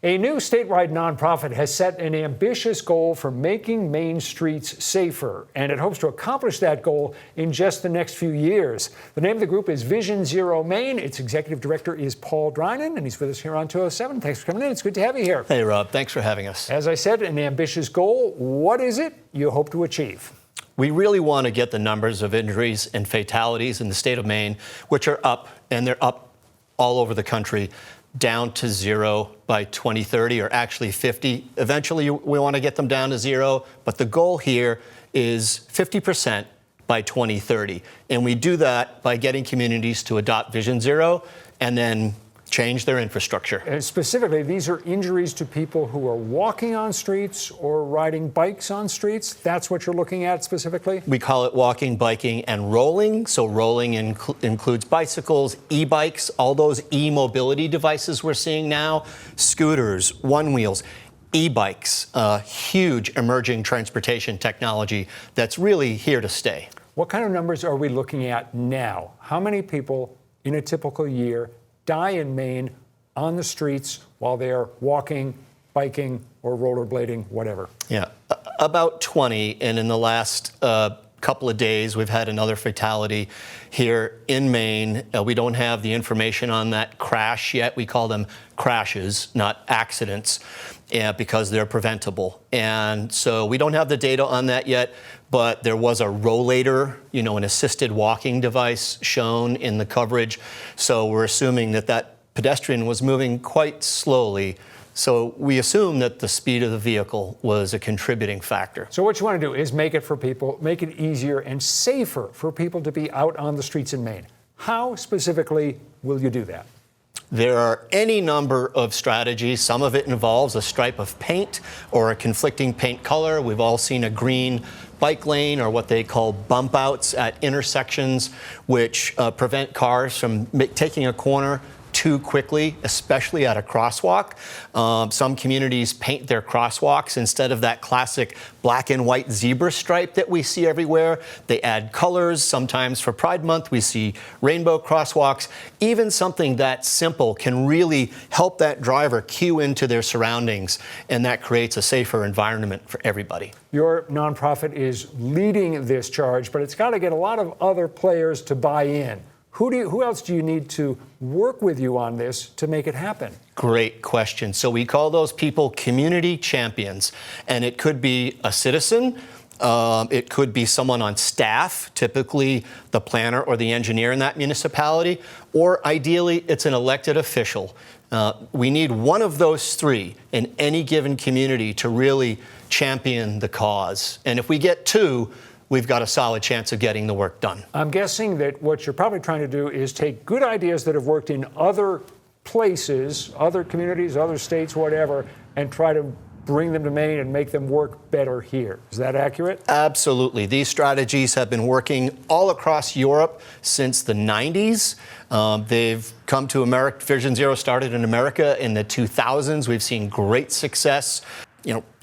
A new statewide nonprofit has set an ambitious goal for making Maine streets safer, and it hopes to accomplish that goal in just the next few years. The name of the group is Vision Zero Maine. Its executive director is Paul Drinan, and he's with us here on 207. Thanks for coming in. It's good to have you here. Hey, Rob. Thanks for having us. As I said, an ambitious goal. What is it you hope to achieve? We really want to get the numbers of injuries and fatalities in the state of Maine, which are up, and they're up all over the country, down to zero by 2030, or actually 50. Eventually, we want to get them down to zero, but the goal here is 50% by 2030. And we do that by getting communities to adopt Vision Zero and then change their infrastructure. And specifically, these are injuries to people who are walking on streets or riding bikes on streets. That's what you're looking at specifically? We call it walking, biking, and rolling. So rolling includes bicycles, e-bikes, all those e-mobility devices we're seeing now, scooters, one-wheels, e-bikes, huge emerging transportation technology that's really here to stay. What kind of numbers are we looking at now? How many people in a typical year die in Maine on the streets while they're walking, biking, or rollerblading, whatever? Yeah, about 20. And in the last couple of days, we've had another fatality here in Maine. We don't have the information on that crash yet. We call them crashes, not accidents, because they're preventable. And so we don't have the data on that yet, but there was a rollator, an assisted walking device shown in the coverage. So we're assuming that that pedestrian was moving quite slowly. So we assume that the speed of the vehicle was a contributing factor. So what you want to do is make it for people, make it easier and safer for people to be out on the streets in Maine. How specifically will you do that? There are any number of strategies. Some of it involves a stripe of paint or a conflicting paint color. We've all seen a green bike lane, or what they call bump outs at intersections, which prevent cars from taking a corner too quickly, especially at a crosswalk. Some communities paint their crosswalks instead of that classic black and white zebra stripe that we see everywhere. They add colors. Sometimes for Pride Month, we see rainbow crosswalks. Even something that simple can really help that driver cue into their surroundings, and that creates a safer environment for everybody. Your nonprofit is leading this charge, but it's got to get a lot of other players to buy in. Who else do you need to work with you on this to make it happen? Great question. So we call those people community champions, and it could be a citizen. It could be someone on staff, typically the planner or the engineer in that municipality, or ideally it's an elected official. We need one of those three in any given community to really champion the cause. And if we get two, we've got a solid chance of getting the work done. I'm guessing that what you're probably trying to do is take good ideas that have worked in other places, other communities, other states, whatever, and try to bring them to Maine and make them work better here. Is that accurate? Absolutely. These strategies have been working all across Europe since the 90s. They've come to America. Vision Zero started in America in the 2000s. We've seen great success.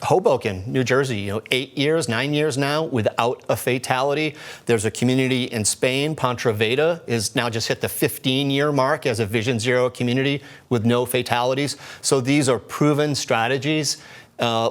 Hoboken, New Jersey, 9 years now without a fatality. There's a community in Spain, Pontevedra, is now just hit the 15-year mark as a Vision Zero community with no fatalities. So these are proven strategies.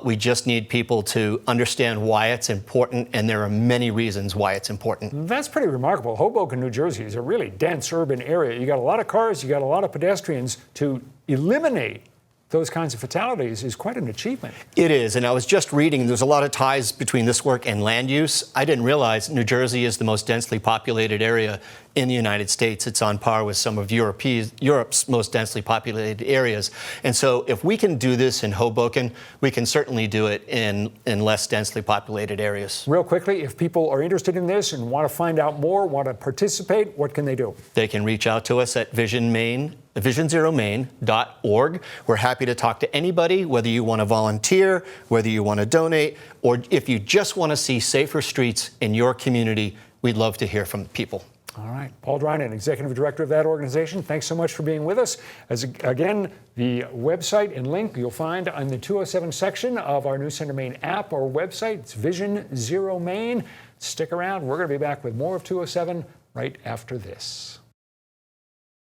We just need people to understand why it's important, and there are many reasons why it's important. That's pretty remarkable. Hoboken, New Jersey is a really dense urban area. You got a lot of cars, you got a lot of pedestrians. To eliminate those kinds of fatalities is quite an achievement. It is, and I was just reading, there's a lot of ties between this work and land use. I didn't realize New Jersey is the most densely populated area in the United States. It's on par with some of Europe's most densely populated areas. And so if we can do this in Hoboken, we can certainly do it in less densely populated areas. Real quickly, if people are interested in this and want to find out more, want to participate, what can they do? They can reach out to us at visionzeromaine.org. We're happy to talk to anybody, whether you want to volunteer, whether you want to donate, or if you just want to see safer streets in your community. We'd love to hear from people. All right. Paul Drinan, Executive Director of that organization, thanks so much for being with us. Again, the website and link you'll find on the 207 section of our News Center Maine app or website. It's Vision Zero Maine. Stick around. We're going to be back with more of 207 right after this.